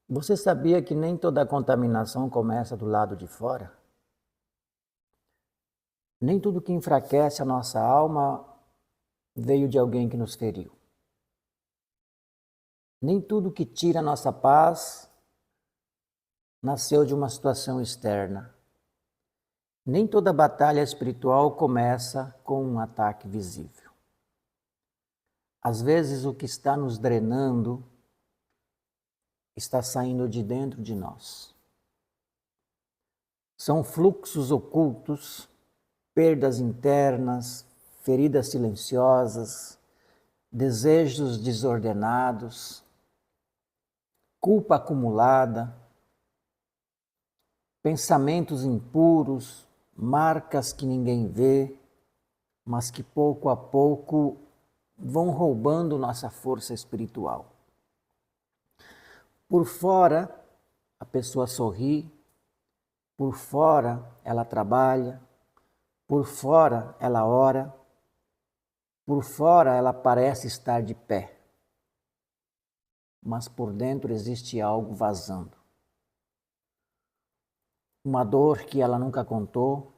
Você sabia que nem toda contaminação começa do lado de fora? Nem tudo que enfraquece a nossa alma veio de alguém que nos feriu. Nem tudo que tira a nossa paz nasceu de uma situação externa. Nem toda batalha espiritual começa com um ataque visível. Às vezes, o que está nos drenando está saindo de dentro de nós. São fluxos ocultos, perdas internas, feridas silenciosas, desejos desordenados, culpa acumulada, pensamentos impuros, marcas que ninguém vê, mas que pouco a pouco vão roubando nossa força espiritual. Por fora, a pessoa sorri, por fora ela trabalha, por fora ela ora, por fora ela parece estar de pé, mas por dentro existe algo vazando. Uma dor que ela nunca contou,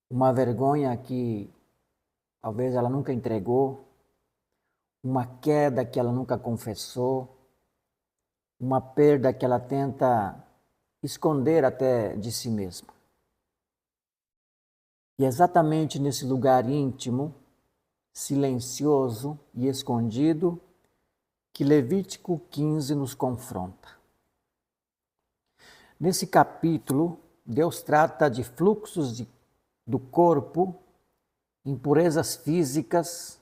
uma vergonha que talvez ela nunca entregou, uma queda que ela nunca confessou, uma perda que ela tenta esconder até de si mesma. E é exatamente nesse lugar íntimo, silencioso e escondido que Levítico 15 nos confronta. Nesse capítulo, Deus trata de fluxos do corpo, impurezas físicas,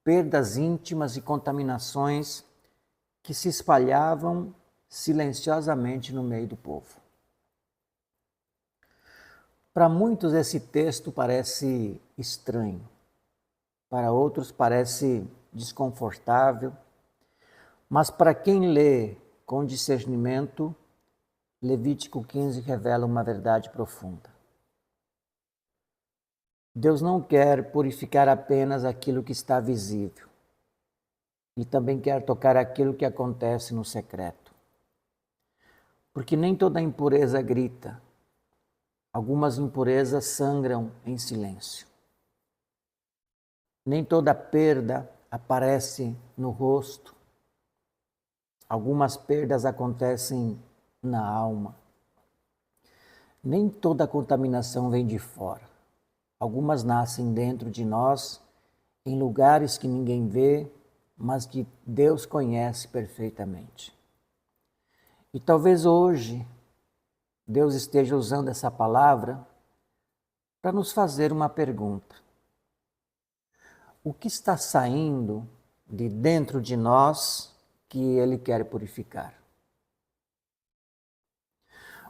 perdas íntimas e contaminações que se espalhavam silenciosamente no meio do povo. Para muitos esse texto parece estranho, para outros parece desconfortável, mas para quem lê com discernimento, Levítico 15 revela uma verdade profunda. Deus não quer purificar apenas aquilo que está visível. Ele também quer tocar aquilo que acontece no secreto. Porque nem toda impureza grita. Algumas impurezas sangram em silêncio. Nem toda perda aparece no rosto. Algumas perdas acontecem na alma. Nem toda contaminação vem de fora. Algumas nascem dentro de nós, em lugares que ninguém vê, mas que Deus conhece perfeitamente. E talvez hoje Deus esteja usando essa palavra para nos fazer uma pergunta. O que está saindo de dentro de nós que Ele quer purificar?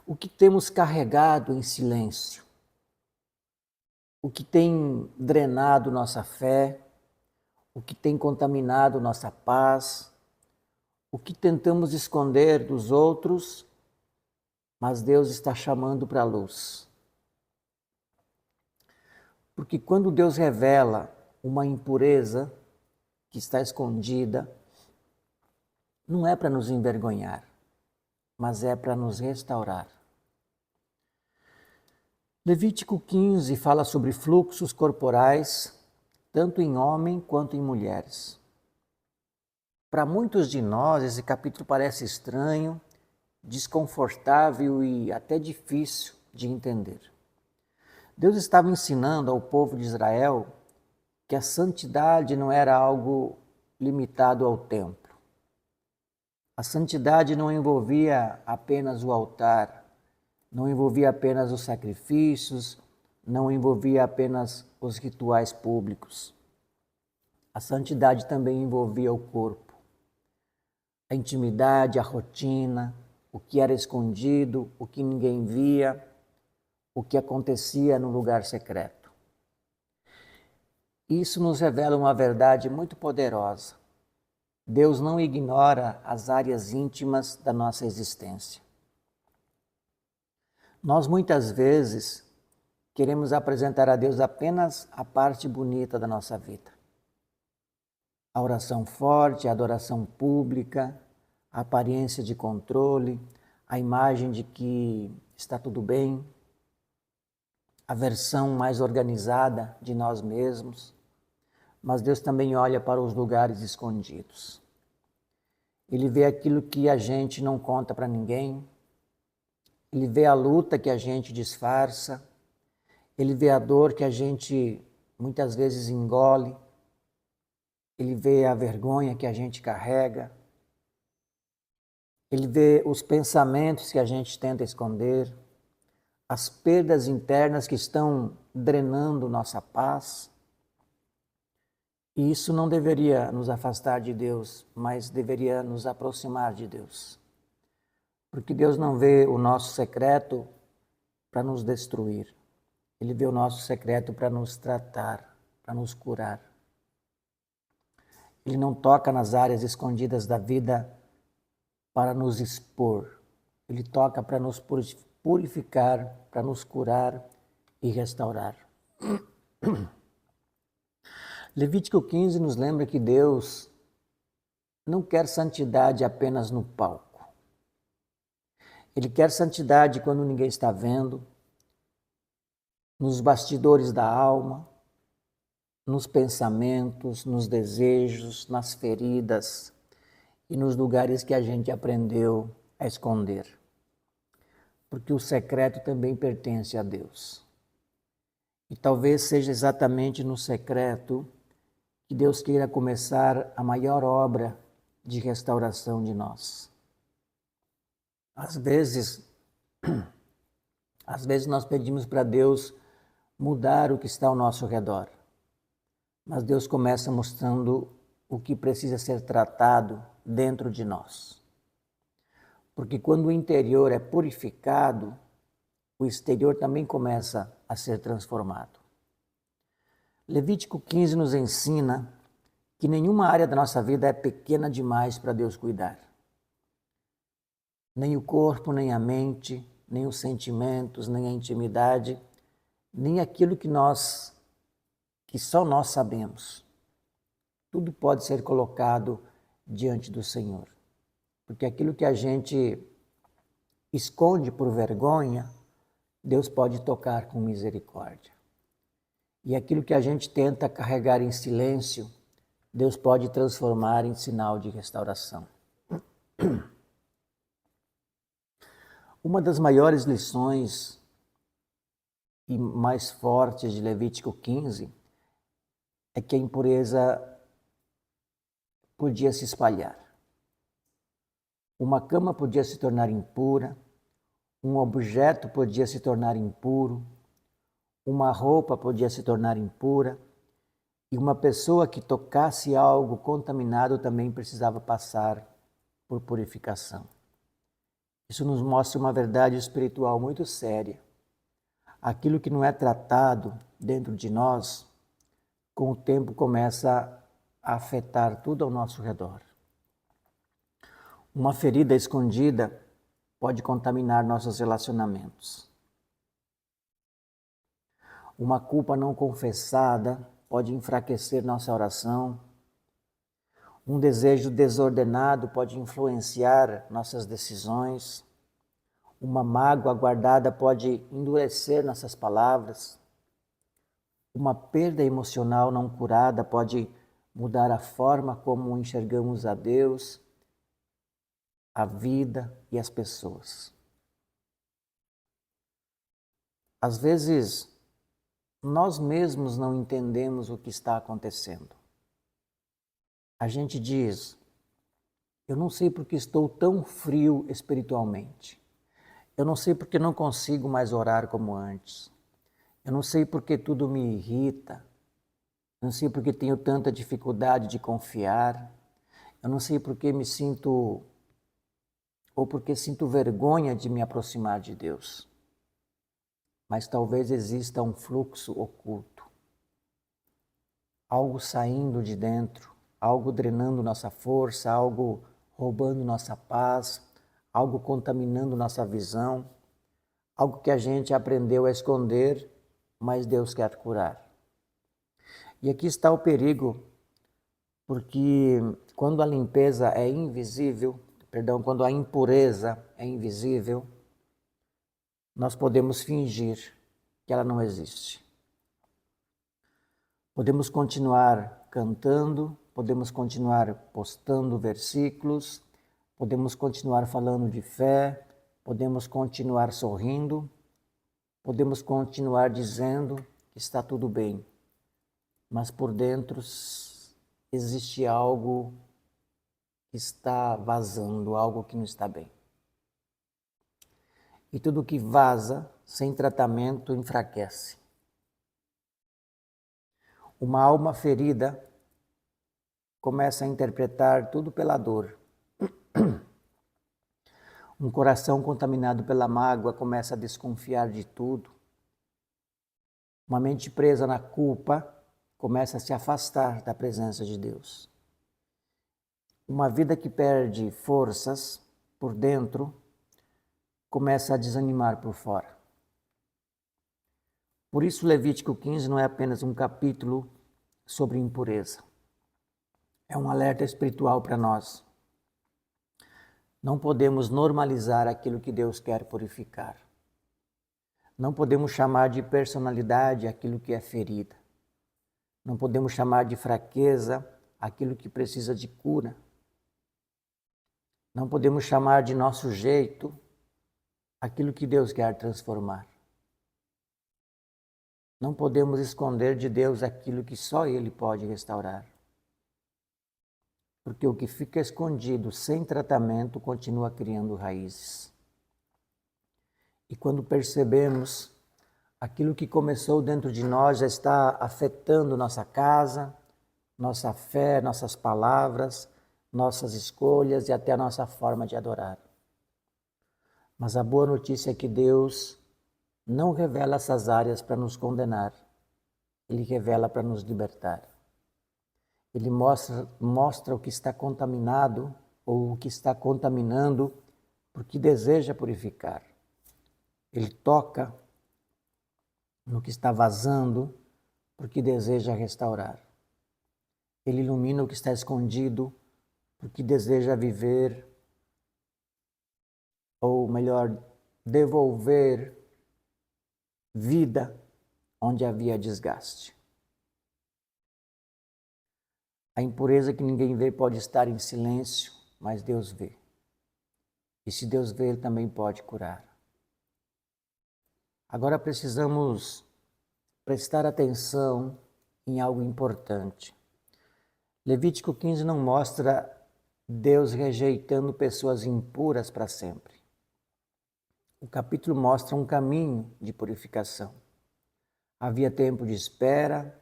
O que temos carregado em silêncio? O que tem drenado nossa fé? O que tem contaminado nossa paz? O que tentamos esconder dos outros, mas Deus está chamando para a luz. Porque quando Deus revela uma impureza que está escondida, não é para nos envergonhar, mas é para nos restaurar. Levítico 15 fala sobre fluxos corporais, tanto em homem quanto em mulheres. Para muitos de nós, esse capítulo parece estranho, desconfortável e até difícil de entender. Deus estava ensinando ao povo de Israel que a santidade não era algo limitado ao templo. A santidade não envolvia apenas o altar, não envolvia apenas os sacrifícios, não envolvia apenas os rituais públicos. A santidade também envolvia o corpo, a intimidade, a rotina, o que era escondido, o que ninguém via, o que acontecia no lugar secreto. Isso nos revela uma verdade muito poderosa. Deus não ignora as áreas íntimas da nossa existência. Nós muitas vezes queremos apresentar a Deus apenas a parte bonita da nossa vida. A oração forte, a adoração pública, a aparência de controle, a imagem de que está tudo bem, a versão mais organizada de nós mesmos. Mas Deus também olha para os lugares escondidos. Ele vê aquilo que a gente não conta para ninguém, Ele vê a luta que a gente disfarça, Ele vê a dor que a gente muitas vezes engole, Ele vê a vergonha que a gente carrega, Ele vê os pensamentos que a gente tenta esconder, as perdas internas que estão drenando nossa paz. E isso não deveria nos afastar de Deus, mas deveria nos aproximar de Deus. Porque Deus não vê o nosso secreto para nos destruir. Ele vê o nosso secreto para nos tratar, para nos curar. Ele não toca nas áreas escondidas da vida para nos expor. Ele toca para nos purificar, para nos curar e restaurar. Levítico 15 nos lembra que Deus não quer santidade apenas no palco. Ele quer santidade quando ninguém está vendo, nos bastidores da alma, nos pensamentos, nos desejos, nas feridas e nos lugares que a gente aprendeu a esconder. Porque o secreto também pertence a Deus. E talvez seja exatamente no secreto que Deus queira começar a maior obra de restauração de nós. Às vezes nós pedimos para Deus mudar o que está ao nosso redor. Mas Deus começa mostrando o que precisa ser tratado dentro de nós. Porque quando o interior é purificado, o exterior também começa a ser transformado. Levítico 15 nos ensina que nenhuma área da nossa vida é pequena demais para Deus cuidar. Nem o corpo, nem a mente, nem os sentimentos, nem a intimidade, nem aquilo que só nós sabemos. Tudo pode ser colocado diante do Senhor. Porque aquilo que a gente esconde por vergonha, Deus pode tocar com misericórdia. E aquilo que a gente tenta carregar em silêncio, Deus pode transformar em sinal de restauração. Uma das maiores lições e mais fortes de Levítico 15 é que a impureza podia se espalhar. Uma cama podia se tornar impura, um objeto podia se tornar impuro, uma roupa podia se tornar impura, e uma pessoa que tocasse algo contaminado também precisava passar por purificação. Isso nos mostra uma verdade espiritual muito séria. Aquilo que não é tratado dentro de nós, com o tempo começa a afetar tudo ao nosso redor. Uma ferida escondida pode contaminar nossos relacionamentos. Uma culpa não confessada pode enfraquecer nossa oração. Um desejo desordenado pode influenciar nossas decisões. Uma mágoa guardada pode endurecer nossas palavras. Uma perda emocional não curada pode mudar a forma como enxergamos a Deus, a vida e as pessoas. Às vezes, nós mesmos não entendemos o que está acontecendo. A gente diz, eu não sei porque estou tão frio espiritualmente. Eu não sei porque não consigo mais orar como antes. Eu não sei porque tudo me irrita. Eu não sei porque tenho tanta dificuldade de confiar. Eu não sei porque me sinto, ou porque sinto vergonha de me aproximar de Deus. Mas talvez exista um fluxo oculto. Algo saindo de dentro, algo drenando nossa força, algo roubando nossa paz, algo contaminando nossa visão, algo que a gente aprendeu a esconder, mas Deus quer curar. E aqui está o perigo, porque quando a limpeza é invisível, quando a impureza é invisível, nós podemos fingir que ela não existe. Podemos continuar cantando, podemos continuar postando versículos, podemos continuar falando de fé, podemos continuar sorrindo, podemos continuar dizendo que está tudo bem, mas por dentro existe algo que está vazando, algo que não está bem. E tudo que vaza, sem tratamento, enfraquece. Uma alma ferida começa a interpretar tudo pela dor. Um coração contaminado pela mágoa começa a desconfiar de tudo. Uma mente presa na culpa começa a se afastar da presença de Deus. Uma vida que perde forças por dentro começa a desanimar por fora. Por isso, Levítico 15 não é apenas um capítulo sobre impureza. É um alerta espiritual para nós. Não podemos normalizar aquilo que Deus quer purificar. Não podemos chamar de personalidade aquilo que é ferida. Não podemos chamar de fraqueza aquilo que precisa de cura. Não podemos chamar de nosso jeito aquilo que Deus quer transformar. Não podemos esconder de Deus aquilo que só Ele pode restaurar. Porque o que fica escondido sem tratamento continua criando raízes. E quando percebemos, aquilo que começou dentro de nós já está afetando nossa casa, nossa fé, nossas palavras, nossas escolhas e até a nossa forma de adorar. Mas a boa notícia é que Deus não revela essas áreas para nos condenar. Ele revela para nos libertar. Ele mostra o que está contaminado ou o que está contaminando porque deseja purificar. Ele toca no que está vazando porque deseja restaurar. Ele ilumina o que está escondido porque deseja viver, ou melhor, devolver vida onde havia desgaste. A impureza que ninguém vê pode estar em silêncio, mas Deus vê. E se Deus vê, Ele também pode curar. Agora precisamos prestar atenção em algo importante. Levítico 15 não mostra Deus rejeitando pessoas impuras para sempre. O capítulo mostra um caminho de purificação. Havia tempo de espera,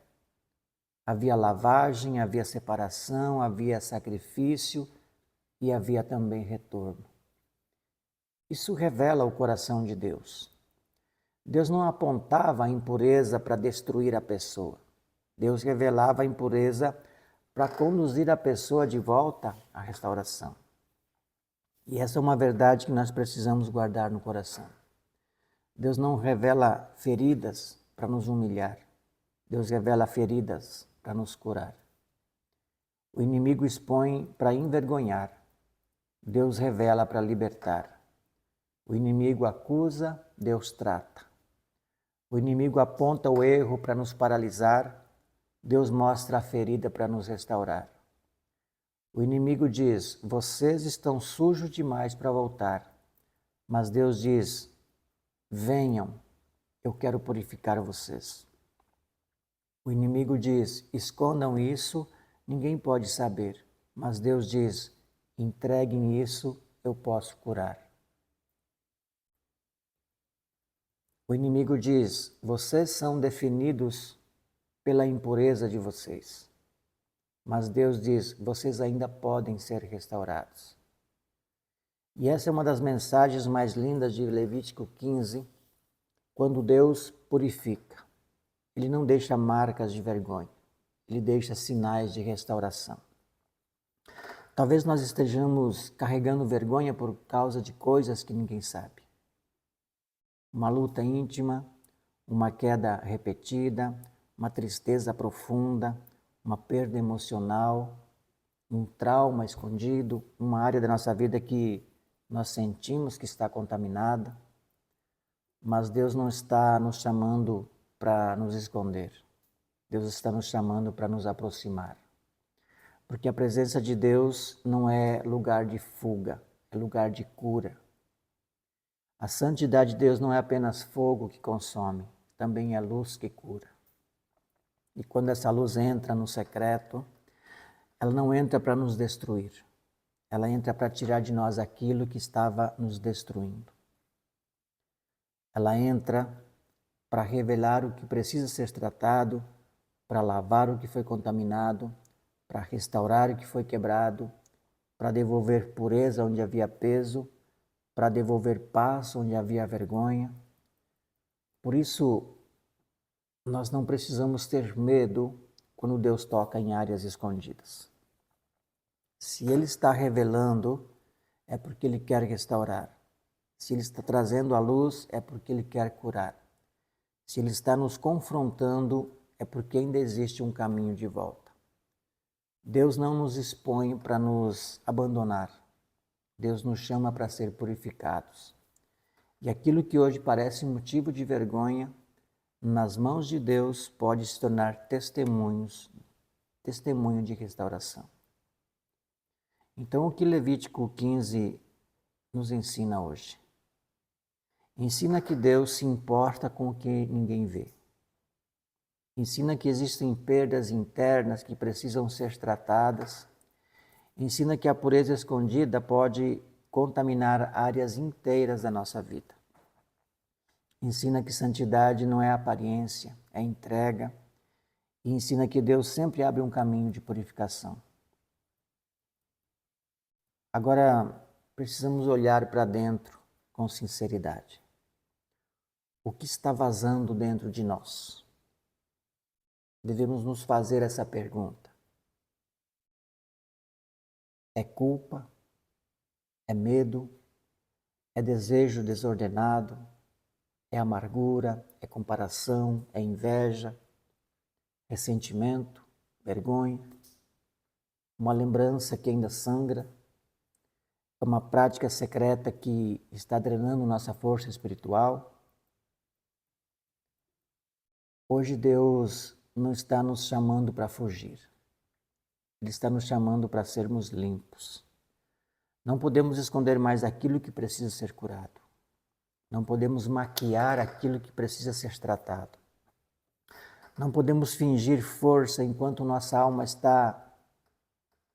havia lavagem, havia separação, havia sacrifício e havia também retorno. Isso revela o coração de Deus. Deus não apontava a impureza para destruir a pessoa. Deus revelava a impureza para conduzir a pessoa de volta à restauração. E essa é uma verdade que nós precisamos guardar no coração. Deus não revela feridas para nos humilhar. Deus revela feridas para nos curar. O inimigo expõe para envergonhar. Deus revela para libertar. O inimigo acusa, Deus trata. O inimigo aponta o erro para nos paralisar. Deus mostra a ferida para nos restaurar. O inimigo diz, vocês estão sujos demais para voltar. Mas Deus diz, venham, eu quero purificar vocês. O inimigo diz, escondam isso, ninguém pode saber. Mas Deus diz, entreguem isso, eu posso curar. O inimigo diz, vocês são definidos pela impureza de vocês. Mas Deus diz, vocês ainda podem ser restaurados. E essa é uma das mensagens mais lindas de Levítico 15, quando Deus purifica. Ele não deixa marcas de vergonha, Ele deixa sinais de restauração. Talvez nós estejamos carregando vergonha por causa de coisas que ninguém sabe. Uma luta íntima, uma queda repetida, uma tristeza profunda, uma perda emocional, um trauma escondido, uma área da nossa vida que nós sentimos que está contaminada, mas Deus não está nos chamando para nos esconder. Deus está nos chamando para nos aproximar. Porque a presença de Deus não é lugar de fuga, é lugar de cura. A santidade de Deus não é apenas fogo que consome, também é luz que cura. E quando essa luz entra no secreto, ela não entra para nos destruir, ela entra para tirar de nós aquilo que estava nos destruindo. Ela entra para revelar o que precisa ser tratado, para lavar o que foi contaminado, para restaurar o que foi quebrado, para devolver pureza onde havia peso, para devolver paz onde havia vergonha. Por isso, nós não precisamos ter medo quando Deus toca em áreas escondidas. Se Ele está revelando, é porque Ele quer restaurar. Se Ele está trazendo a luz, é porque Ele quer curar. Se Ele está nos confrontando, é porque ainda existe um caminho de volta. Deus não nos expõe para nos abandonar. Deus nos chama para ser purificados. E aquilo que hoje parece motivo de vergonha, nas mãos de Deus pode se tornar testemunho de restauração. Então, o que Levítico 15 nos ensina hoje? Ensina que Deus se importa com o que ninguém vê. Ensina que existem perdas internas que precisam ser tratadas. Ensina que a pureza escondida pode contaminar áreas inteiras da nossa vida. Ensina que santidade não é aparência, é entrega. E ensina que Deus sempre abre um caminho de purificação. Agora, precisamos olhar para dentro com sinceridade. O que está vazando dentro de nós? Devemos nos fazer essa pergunta. É culpa? É medo? É desejo desordenado? É amargura? É comparação? É inveja? Ressentimento? Vergonha? Uma lembrança que ainda sangra? É uma prática secreta que está drenando nossa força espiritual? Hoje Deus não está nos chamando para fugir. Ele está nos chamando para sermos limpos. Não podemos esconder mais aquilo que precisa ser curado. Não podemos maquiar aquilo que precisa ser tratado. Não podemos fingir força enquanto nossa alma está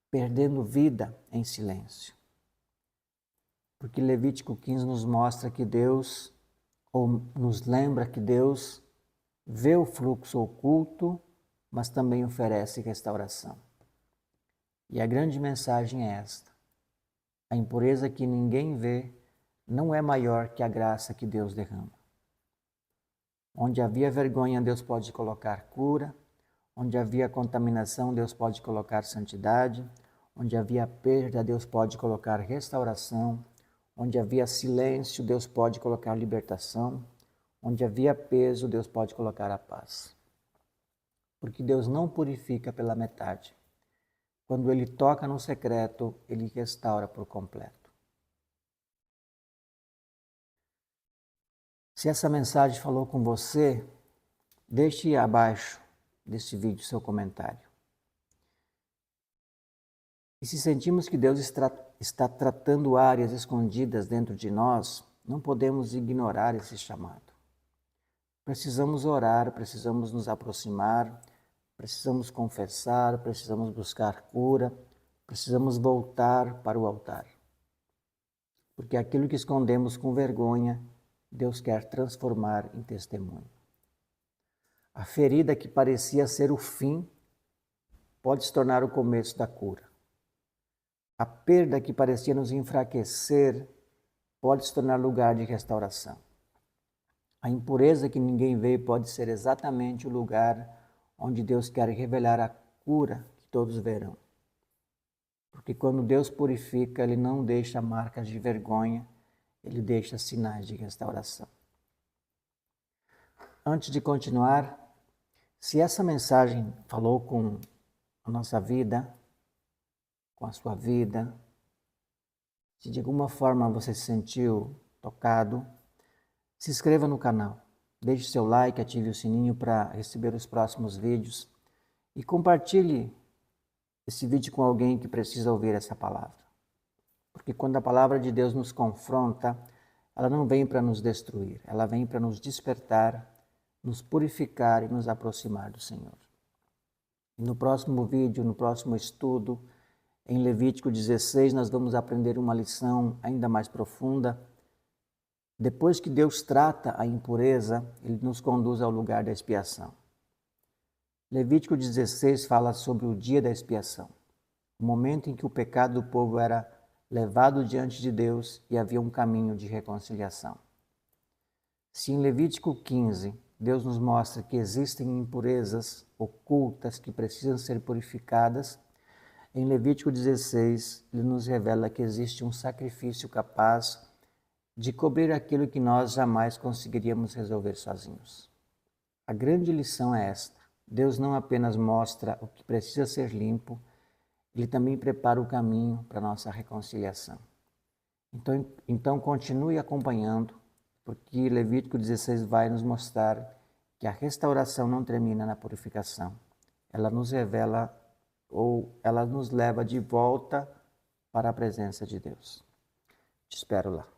perdendo vida em silêncio. Porque Levítico 15 nos mostra que Deus, ou nos lembra que Deus vê o fluxo oculto, mas também oferece restauração. E a grande mensagem é esta: a impureza que ninguém vê não é maior que a graça que Deus derrama. Onde havia vergonha, Deus pode colocar cura. Onde havia contaminação, Deus pode colocar santidade. Onde havia perda, Deus pode colocar restauração. Onde havia silêncio, Deus pode colocar libertação. Onde havia peso, Deus pode colocar a paz. Porque Deus não purifica pela metade. Quando Ele toca no secreto, Ele restaura por completo. Se essa mensagem falou com você, deixe abaixo deste vídeo seu comentário. E se sentimos que Deus está tratando áreas escondidas dentro de nós, não podemos ignorar esse chamado. Precisamos orar, precisamos nos aproximar, precisamos confessar, precisamos buscar cura, precisamos voltar para o altar. Porque aquilo que escondemos com vergonha, Deus quer transformar em testemunho. A ferida que parecia ser o fim pode se tornar o começo da cura. A perda que parecia nos enfraquecer pode se tornar lugar de restauração. A impureza que ninguém vê pode ser exatamente o lugar onde Deus quer revelar a cura que todos verão. Porque quando Deus purifica, Ele não deixa marcas de vergonha, Ele deixa sinais de restauração. Antes de continuar, se essa mensagem falou com a nossa vida, com a sua vida. Se de alguma forma você se sentiu tocado, se inscreva no canal, deixe seu like, ative o sininho para receber os próximos vídeos e compartilhe esse vídeo com alguém que precisa ouvir essa palavra. Porque quando a palavra de Deus nos confronta, ela não vem para nos destruir, ela vem para nos despertar, nos purificar e nos aproximar do Senhor. E no próximo vídeo, no próximo estudo, em Levítico 16, nós vamos aprender uma lição ainda mais profunda. Depois que Deus trata a impureza, Ele nos conduz ao lugar da expiação. Levítico 16 fala sobre o dia da expiação, o momento em que o pecado do povo era levado diante de Deus e havia um caminho de reconciliação. Se em Levítico 15 Deus nos mostra que existem impurezas ocultas que precisam ser purificadas, em Levítico 16 Ele nos revela que existe um sacrifício capaz de cobrir aquilo que nós jamais conseguiríamos resolver sozinhos. A grande lição é esta: Deus não apenas mostra o que precisa ser limpo, Ele também prepara o caminho para a nossa reconciliação. Então continue acompanhando, porque Levítico 16 vai nos mostrar que a restauração não termina na purificação. Ela nos revela ou ela nos leva de volta para a presença de Deus. Te espero lá.